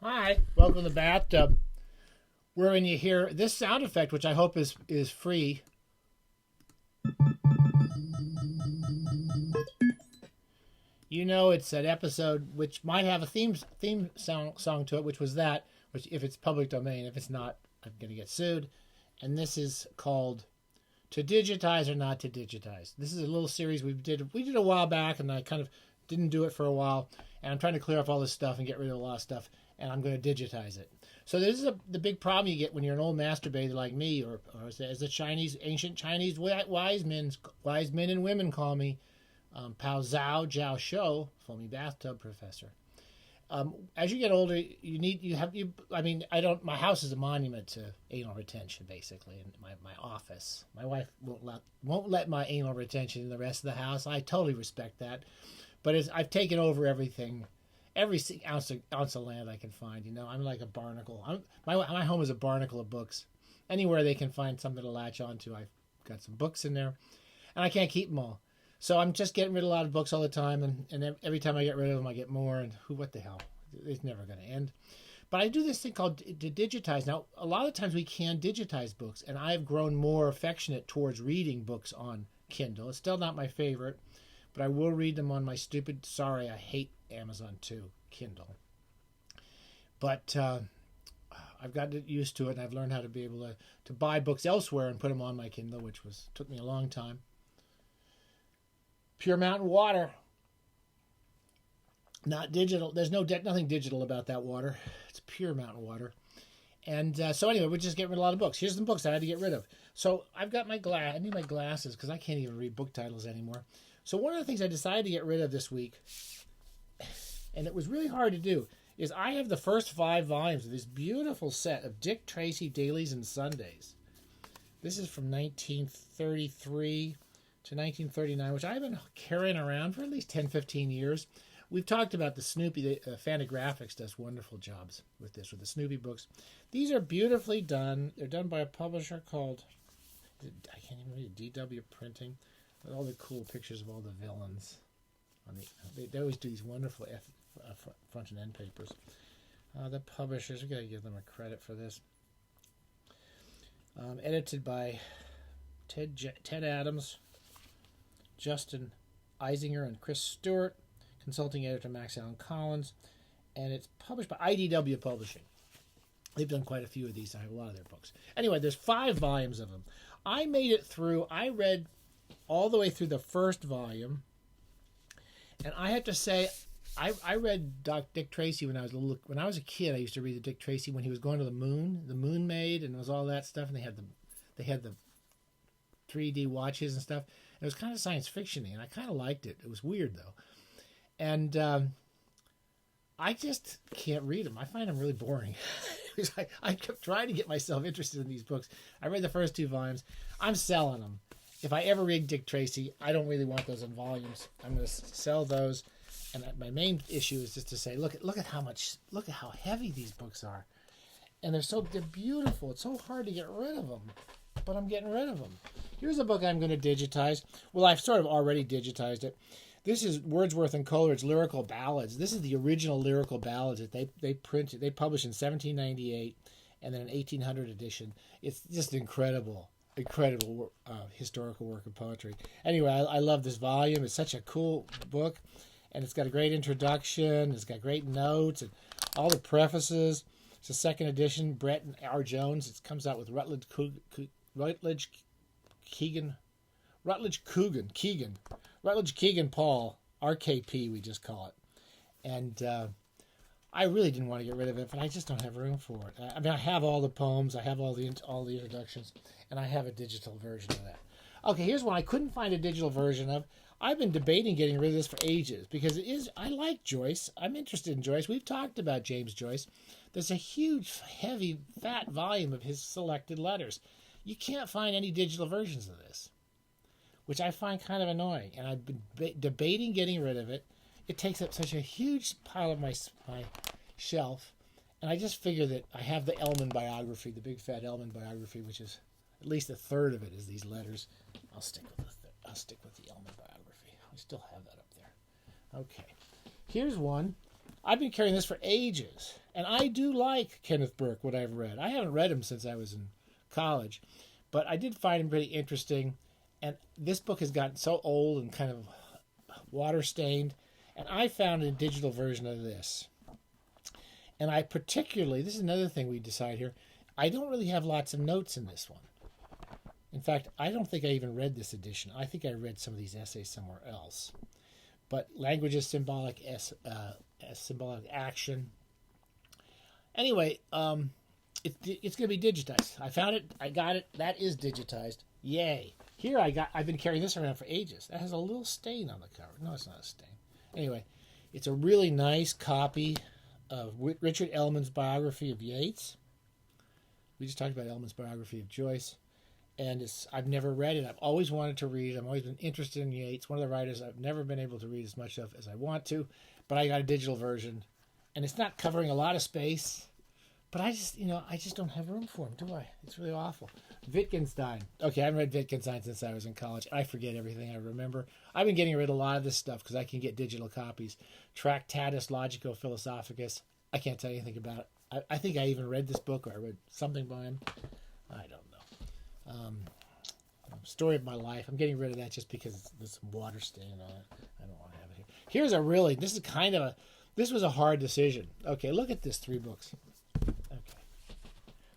Hi, welcome to the bathtub. Wherein you hear this sound effect, which I hope is free. You know, it's an episode which might have a theme song to it, which was that. Which, if it's public domain, if it's not, I'm going to get sued. And this is called "To Digitize or Not to Digitize." This is a little series we did a while back, and I kind of didn't do it for a while. And I'm trying to clear up all this stuff and get rid of a lot of stuff, and I'm going to digitize it. So this is the big problem you get when you're an old masturbator like me, or as the ancient Chinese wise men and women call me, Pao Zhao Jiao Shou, foamy bathtub professor. As you get older, my house is a monument to anal retention, basically, and my office. My wife won't let my anal retention in the rest of the house. I totally respect that, but I've taken over everything, every ounce of land I can find. You know, I'm like a barnacle. My home is a barnacle of books. Anywhere they can find something to latch onto, I've got some books in there, and I can't keep them all. So I'm just getting rid of a lot of books all the time, and every time I get rid of them, I get more. And what the hell? It's never going to end. But I do this thing called to digitize. Now, a lot of times we can digitize books, and I've grown more affectionate towards reading books on Kindle. It's still not my favorite, but I will read them on my stupid, sorry, I hate Amazon too, Kindle. But I've gotten used to it, and I've learned how to be able to buy books elsewhere and put them on my Kindle, which took me a long time. Pure mountain water. Not digital. There's nothing digital about that water. It's pure mountain water. And so anyway, we're just getting rid of a lot of books. Here's some books I had to get rid of. So I've got my glass. I need my glasses because I can't even read book titles anymore. So one of the things I decided to get rid of this week, and it was really hard to do, is I have the first 5 volumes of this beautiful set of Dick Tracy Dailies and Sundays. This is from 1933 to 1939, which I've been carrying around for at least 10, 15 years. We've talked about the Snoopy. Fantagraphics does wonderful jobs with the Snoopy books. These are beautifully done. They're done by a publisher called, I can't even read it, DW Printing, with all the cool pictures of all the villains. They always do these wonderful front and end papers. The publishers, we've got to give them a credit for this. Edited by Ted Adams, Justin Eisinger, and Chris Stewart. Consulting editor Max Allen Collins, and it's published by IDW Publishing. They've done quite a few of these. I have a lot of their books. Anyway, there's 5 volumes of them. I made it through. I read all the way through the first volume, and I have to say, I read Dick Tracy when I was a kid. I used to read the Dick Tracy when he was going to the Moon Maid, and it was all that stuff. And they had the 3D watches and stuff. It was kind of science fiction-y, and I kind of liked it. It was weird though. And I just can't read them. I find them really boring. I kept trying to get myself interested in these books. I read the first 2 volumes. I'm selling them. If I ever read Dick Tracy, I don't really want those in volumes. I'm going to sell those. And my main issue is just to say, look at how heavy these books are, and they're beautiful. It's so hard to get rid of them, but I'm getting rid of them. Here's a book I'm going to digitize. Well, I've sort of already digitized it. This is Wordsworth and Coleridge Lyrical Ballads. This is the original lyrical ballads that they published in 1798, and then an 1800 edition. It's just incredible historical work of poetry. Anyway, I love this volume. It's such a cool book, and it's got a great introduction. It's got great notes and all the prefaces. It's a second edition. Brett and R. Jones. It comes out with Rutledge Keegan Paul, RKP, we just call it. And I really didn't want to get rid of it, but I just don't have room for it. I mean, I have all the poems, I have all the introductions, and I have a digital version of that. Okay, here's one I couldn't find a digital version of. I've been debating getting rid of this for ages because I like Joyce. I'm interested in Joyce. We've talked about James Joyce. There's a huge, heavy, fat volume of his selected letters. You can't find any digital versions of this, which I find kind of annoying, and I've been debating getting rid of it. It takes up such a huge pile of my shelf, and I just figure that I have the Ellman biography, the big fat Ellman biography, which is at least a third of it is these letters. I'll stick with the Ellman biography. I still have that up there. Okay, here's one I've been carrying this for ages, and I do like Kenneth Burke, what I've read. I haven't read him since I was in college, but I did find him pretty interesting, and this book has gotten so old and kind of water-stained, and I found a digital version of this. And I particularly, this is another thing we decide here, I don't really have lots of notes in this one. In fact, I don't think I even read this edition. I think I read some of these essays somewhere else. But language is symbolic, symbolic action. Anyway, it's going to be digitized. I found it. I got it. That is digitized. Yay. Here I've been carrying this around for ages. That has a little stain on the cover. No, it's not a stain. Anyway, it's a really nice copy of Richard Ellman's biography of Yeats. We just talked about Ellman's biography of Joyce. And I've never read it. I've always wanted to read it. I've always been interested in Yeats. One of the writers I've never been able to read as much of as I want to. But I got a digital version. And it's not covering a lot of space. But I just don't have room for them, do I? It's really awful. Wittgenstein. Okay, I haven't read Wittgenstein since I was in college. I forget everything I remember. I've been getting rid of a lot of this stuff because I can get digital copies. Tractatus Logico-Philosophicus. I can't tell you anything about it. I think I even read this book, or I read something by him. I don't know. Story of my life. I'm getting rid of that just because there's some water stain on it. I don't want to have it here. This was a hard decision. Okay, look at this 3 books. Okay.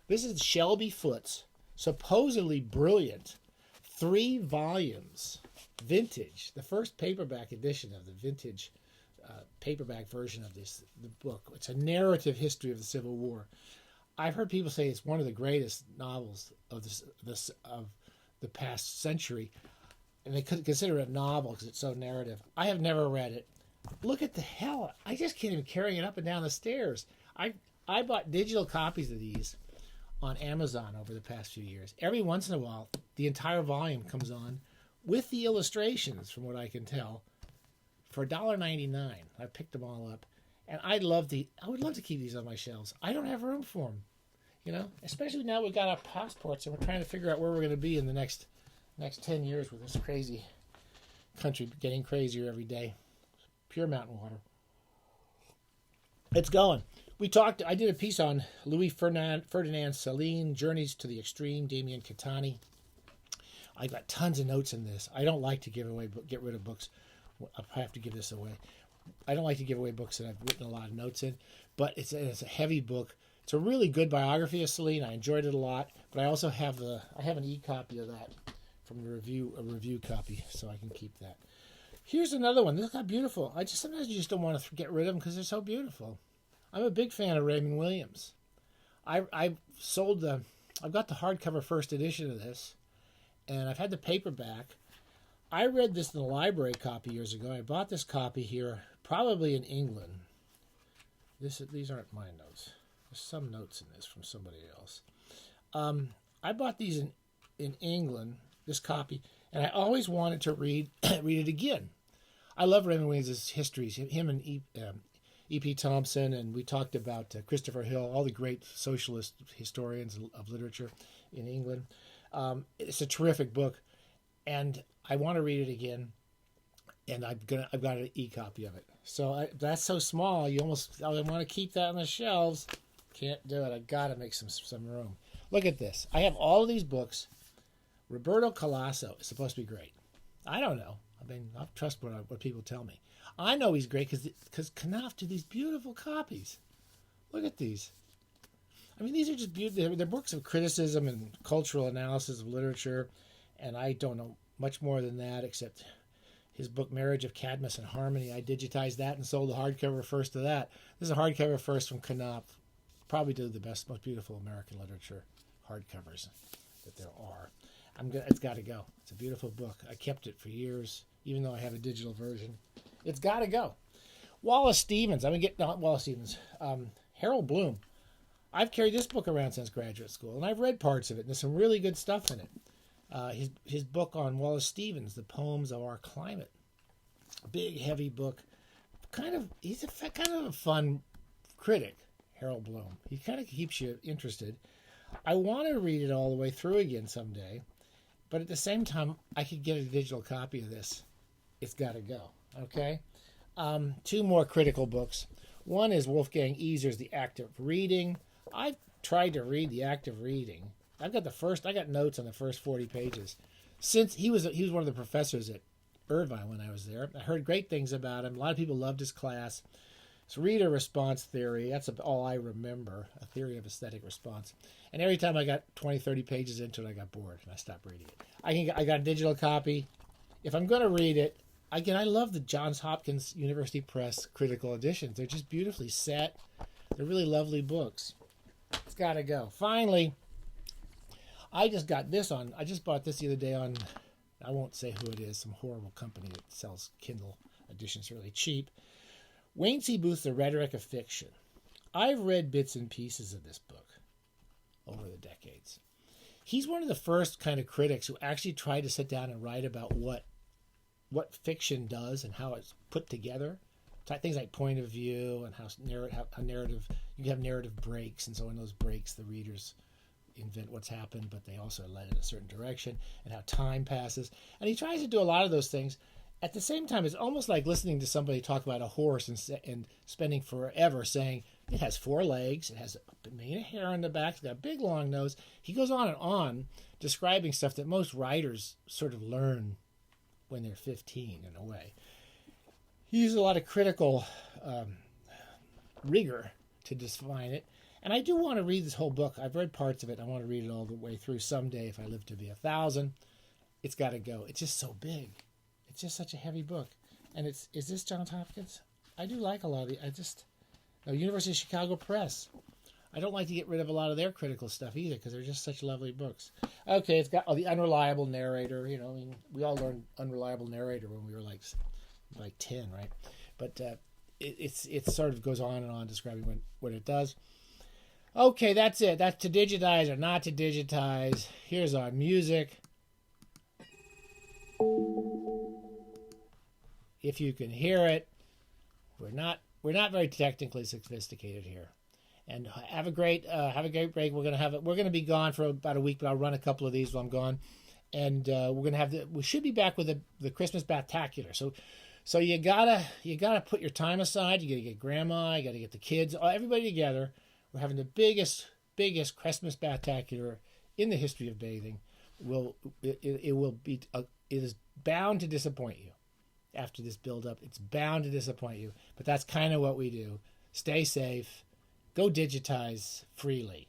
This is Shelby Foote's supposedly brilliant 3 volumes, vintage, the first paperback edition of the vintage paperback version of the book. It's a narrative history of the Civil War. I've heard people say it's one of the greatest novels of the past century, and they couldn't consider it a novel because it's so narrative. I have never read it. Look at the hell! I just can't even carry it up and down the stairs. I bought digital copies of these on Amazon over the past few years. Every once in a while, the entire volume comes on with the illustrations, from what I can tell, for $1.99. I picked them all up, and I would love to keep these on my shelves. I don't have room for them. Especially now we've got our passports and we're trying to figure out where we're going to be in the next 10 years with this crazy country getting crazier every day. Pure mountain water. It's going. I did a piece on Louis Ferdinand Céline, Journeys to the Extreme, Damien Catani. I got tons of notes in this. I don't like to get rid of books. I have to give this away. I don't like to give away books that I've written a lot of notes in, but it's a heavy book. It's a really good biography of Céline. I enjoyed it a lot, but I also have an e-copy of that from a review copy, so I can keep that. Here's another one. Look how beautiful. Sometimes you just don't want to get rid of them because they're so beautiful. I'm a big fan of Raymond Williams. I've got the hardcover first edition of this, and I've had the paperback. I read this in the library copy years ago. I bought this copy here, probably in England. These aren't my notes. There's some notes in this from somebody else. I bought these in England, this copy, and I always wanted to read it again. I love Raymond Williams' histories. Him and E.P. Thompson, and we talked about Christopher Hill, all the great socialist historians of literature in England. It's a terrific book, and I want to read it again, and I've got an e-copy of it. So that's so small, I want to keep that on the shelves. Can't do it. I got to make some room. Look at this. I have all of these books. Roberto Colasso is supposed to be great. I don't know. I'll trust what people tell me. I know he's great because Knopf did these beautiful copies. Look at these. These are just beautiful. They're books of criticism and cultural analysis of literature, and I don't know much more than that except his book Marriage of Cadmus and Harmony. I digitized that and sold the hardcover first of that. This is a hardcover first from Knopf. Probably do the best, most beautiful American literature hardcovers that there are. It's got to go. It's a beautiful book. I kept it for years, even though I have a digital version. It's got to go. Wallace Stevens. Harold Bloom. I've carried this book around since graduate school, and I've read parts of it, and there's some really good stuff in it. His book on Wallace Stevens, The Poems of Our Climate. Big, heavy book. He's kind of a fun critic. Harold Bloom. He kind of keeps you interested. I want to read it all the way through again someday, but at the same time, I could get a digital copy of this. It's got to go. Okay? 2 more critical books. One is Wolfgang Easer's The Act of Reading. I've tried to read The Act of Reading. I got notes on the first 40 pages. Since he was one of the professors at Irvine when I was there. I heard great things about him. A lot of people loved his class. It's reader response theory. That's all I remember, a theory of aesthetic response. And every time I got 20, 30 pages into it, I got bored and I stopped reading it. I got a digital copy. If I'm going to read it, again, I love the Johns Hopkins University Press critical editions. They're just beautifully set. They're really lovely books. It's got to go. Finally, I just bought this the other day on, I won't say who it is, some horrible company that sells Kindle editions really cheap. Wayne C. Booth's The Rhetoric of Fiction. I've read bits and pieces of this book over the decades. He's one of the first kind of critics who actually tried to sit down and write about what fiction does and how it's put together. Things like point of view and how narrative, you can have narrative breaks, and so in those breaks the readers invent what's happened, but they also led in a certain direction, and how time passes. And he tries to do a lot of those things. At the same time, it's almost like listening to somebody talk about a horse and spending forever saying, it has 4 legs, it has a mane of hair on the back, it's got a big long nose. He goes on and on describing stuff that most writers sort of learn when they're 15 in a way. He uses a lot of critical rigor to define it. And I do want to read this whole book. I've read parts of it. I want to read it all the way through someday if I live to be 1,000. It's got to go. It's just so big. It's just such a heavy book. And is this Johns Hopkins? I do like a lot of the, University of Chicago Press. I don't like to get rid of a lot of their critical stuff either because they're just such lovely books. Okay, it's got the unreliable narrator. We all learned unreliable narrator when we were like 10, right? But it sort of goes on and on describing what it does. Okay, that's it. That's to digitize or not to digitize. Here's our music. If you can hear it, we're not very technically sophisticated here. And have a great break. We're gonna be gone for about a week, but I'll run a couple of these while I'm gone. And we should be back with the Christmas Batacular. So you gotta put your time aside. You gotta get grandma, you gotta get the kids, everybody together. We're having the biggest Christmas Batacular in the history of bathing. It is bound to disappoint you. After this build-up, it's bound to disappoint you. But that's kind of what we do. Stay safe. Go digitize freely.